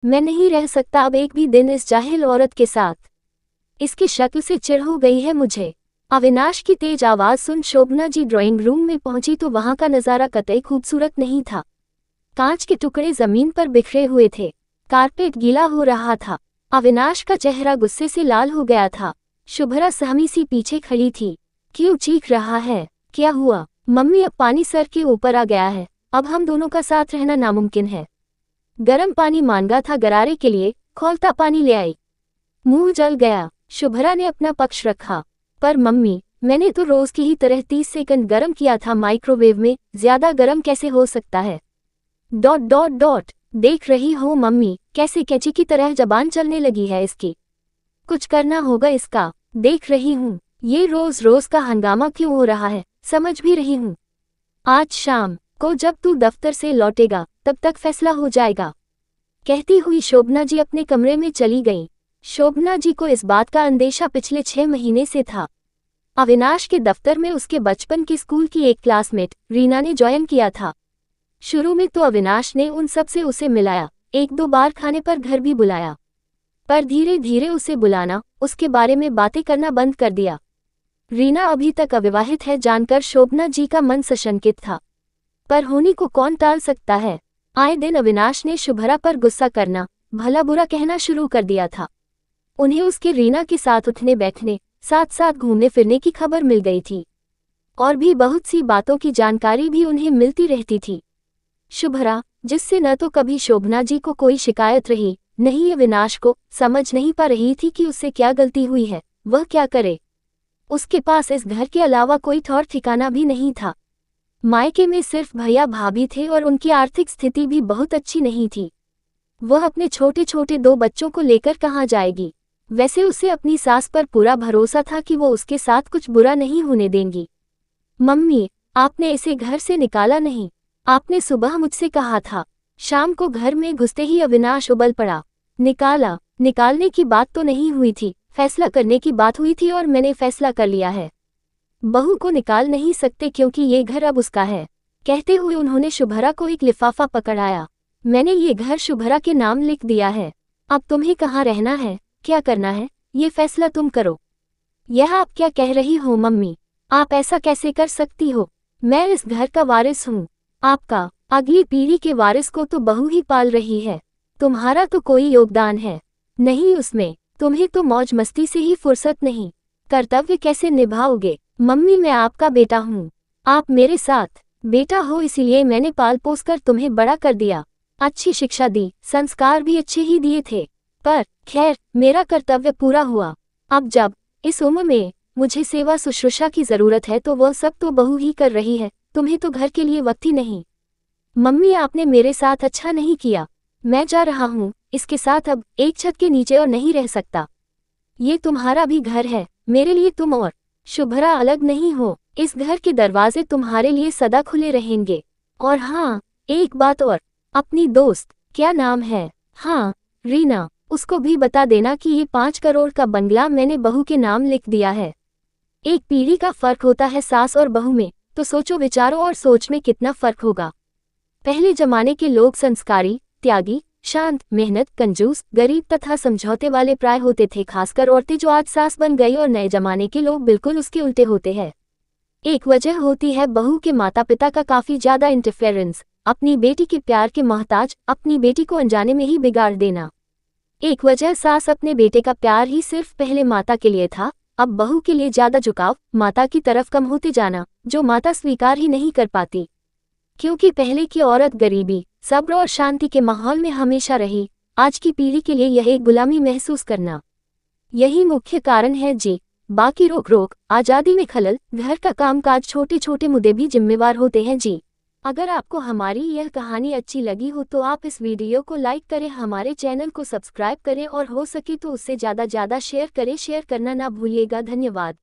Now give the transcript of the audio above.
मैं नहीं रह सकता अब एक भी दिन इस जाहिल औरत के साथ। इसकी शक्ल से चिढ़ हो गई है मुझे। अविनाश की तेज आवाज सुन शोभना जी ड्राइंग रूम में पहुंची तो वहां का नजारा कतई खूबसूरत नहीं था। कांच के टुकड़े जमीन पर बिखरे हुए थे। कारपेट गीला हो रहा था। अविनाश का चेहरा गुस्से से लाल हो गया था। शुभ्रा सहमी सी पीछे खड़ी थी। क्यों चीख रहा है? क्या हुआ? मम्मी, अब पानी सर के ऊपर आ गया है। अब हम दोनों का साथ रहना नामुमकिन है। गर्म पानी मांगा था गरारे के लिए, खौलता पानी ले आई। मुंह जल गया। शुभ्रा ने अपना पक्ष रखा। पर मम्मी, मैंने तो रोज की ही तरह 30 सेकंड गर्म किया था माइक्रोवेव में, ज्यादा गर्म कैसे हो सकता है? ... देख रही हो मम्मी, कैसे कैंची की तरह जबान चलने लगी है इसकी। कुछ करना होगा इसका। देख रही हूँ ये रोज रोज का हंगामा क्यों हो रहा है, समझ भी रही हूँ। आज शाम को जब तू दफ्तर से लौटेगा तब तक फैसला हो जाएगा। कहती हुई शोभना जी अपने कमरे में चली गईं। शोभना जी को इस बात का अंदेशा पिछले 6 महीने से था। अविनाश के दफ्तर में उसके बचपन की स्कूल की एक क्लासमेट रीना ने ज्वाइन किया था। शुरू में तो अविनाश ने उन सब से उसे मिलाया, 1-2 बार खाने पर घर भी बुलाया। पर धीरे धीरे उसे बुलाना, उसके बारे में बातें करना बंद कर दिया। रीना अभी तक अविवाहित है जानकर शोभना जी का मन सशंकित था। पर होनी को कौन टाल सकता है। आए दिन अविनाश ने शुभ्रा पर गुस्सा करना, भला बुरा कहना शुरू कर दिया था। उन्हें उसके रीना के साथ उठने बैठने, साथ साथ घूमने फिरने की खबर मिल गई थी। और भी बहुत सी बातों की जानकारी भी उन्हें मिलती रहती थी। शुभ्रा, जिससे न तो कभी शोभना जी को कोई शिकायत रही, नहीं अविनाश को, समझ नहीं पा रही थी कि उससे क्या गलती हुई है, वह क्या करे। उसके पास इस घर के अलावा कोई ठौर ठिकाना भी नहीं था। मायके में सिर्फ भैया भाभी थे और उनकी आर्थिक स्थिति भी बहुत अच्छी नहीं थी। वह अपने छोटे छोटे 2 बच्चों को लेकर कहाँ जाएगी। वैसे उसे अपनी सास पर पूरा भरोसा था कि वो उसके साथ कुछ बुरा नहीं होने देंगी। मम्मी, आपने इसे घर से निकाला नहीं, आपने सुबह मुझसे कहा था। शाम को घर में घुसते ही अविनाश उबल पड़ा। निकालने की बात तो नहीं हुई थी, फैसला करने की बात हुई थी और मैंने फैसला कर लिया है। बहू को निकाल नहीं सकते क्योंकि ये घर अब उसका है। कहते हुए उन्होंने शुभ्रा को एक लिफाफा पकड़ाया। मैंने ये घर शुभ्रा के नाम लिख दिया है। अब तुम्हें कहाँ रहना है, क्या करना है, ये फैसला तुम करो। यह आप क्या कह रही हो मम्मी? आप ऐसा कैसे कर सकती हो? मैं इस घर का वारिस हूँ। आपका, अगली पीढ़ी के वारिस को तो बहू ही पाल रही है। तुम्हारा तो कोई योगदान है नहीं उसमें। तुम्हें तो मौज मस्ती से ही फुर्सत नहीं। कर्तव्य कैसे निभाओगे? मम्मी, मैं आपका बेटा हूँ। आप मेरे साथ बेटा हो, इसीलिए मैंने पाल पोस कर तुम्हें बड़ा कर दिया, अच्छी शिक्षा दी, संस्कार भी अच्छे ही दिए थे। पर खैर, मेरा कर्तव्य पूरा हुआ। अब जब इस उम्र में मुझे सेवा शुश्रूषा की जरूरत है तो वह सब तो बहू ही कर रही है। तुम्हें तो घर के लिए वक्त ही नहीं। मम्मी, आपने मेरे साथ अच्छा नहीं किया। मैं जा रहा हूँ, इसके साथ अब एक छत के नीचे और नहीं रह सकता। ये तुम्हारा भी घर है, मेरे लिए तुम और शुभ्रा अलग नहीं हो। इस घर के दरवाजे तुम्हारे लिए सदा खुले रहेंगे। और हाँ, एक बात और, अपनी दोस्त, क्या नाम है? हाँ, रीना, उसको भी बता देना कि ये 5 करोड़ का बंगला मैंने बहू के नाम लिख दिया है। एक पीढ़ी का फर्क होता है सास और बहू में, तो सोचो विचारों और सोच में कितना फर्क होगा। पहले जमाने के लोग संस्कारी, त्यागी, शांत, मेहनत, कंजूस, गरीब तथा समझौते वाले प्राय होते थे, खासकर औरतें जो आज सास बन गई, और नए जमाने के लोग बिल्कुल उसके उल्टे होते हैं। एक वजह होती है बहू के माता पिता का काफी ज्यादा इंटरफेरेंस, अपनी बेटी के प्यार के मोहताज, अपनी बेटी को अनजाने में ही बिगाड़ देना। एक वजह सास अपने बेटे का प्यार ही सिर्फ पहले माता के लिए था, अब बहू के लिए ज्यादा झुकाव, माता की तरफ कम होते जाना, जो माता स्वीकार ही नहीं कर पाती। क्योंकि पहले की औरत गरीबी, सब्र और शांति के माहौल में हमेशा रही, आज की पीढ़ी के लिए यह एक गुलामी महसूस करना, यही मुख्य कारण है जी। बाकी रोक आज़ादी में खलल, घर का कामकाज, छोटे छोटे मुद्दे भी जिम्मेवार होते हैं जी। अगर आपको हमारी यह कहानी अच्छी लगी हो तो आप इस वीडियो को लाइक करें, हमारे चैनल को सब्सक्राइब करें और हो सके तो उससे ज़्यादा शेयर करें। शेयर करना ना भूलिएगा। धन्यवाद।